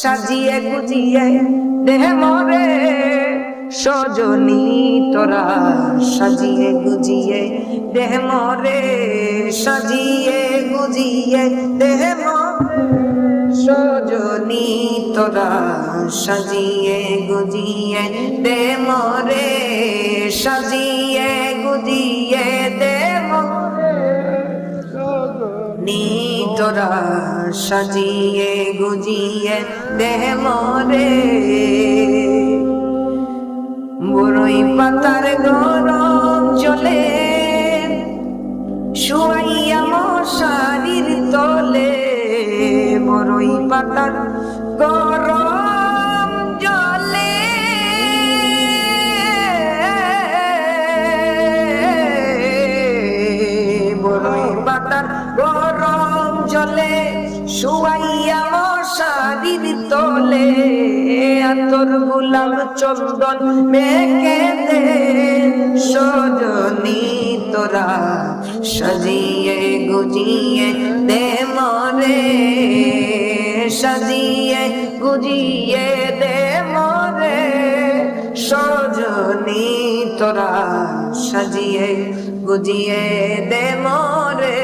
সাজিয়ে গুজিয়ে দে মোরে সজনী তোরা সাজিয়ে গুজিয়ে দে মোরে সাজিয়ে গুজিয়ে দে মোরে সজনী তোরা সাজিয়ে গুজিয়ে দে মোরে সাজিয়ে গুজিয়ে দে মোরে সজনী তোরা সাজিয়ে গুজিয়ে দে মোরে বড়ই পাতার গরম জলে শুয়াইয়া মশারির তলে বড়ই পাতার গরম জলে বড়ই পাতার গরম জলে শুয়াইয়া মশারির তলে আতর গোলাপ চন্দন মেখে দে সজনী তোরা সাজিয়ে গুজিয়ে দে মোরে সাজিয়ে গুজিয়ে দে মোরে সজনী তোরা সাজিয়ে গুজিয়ে দে মোরে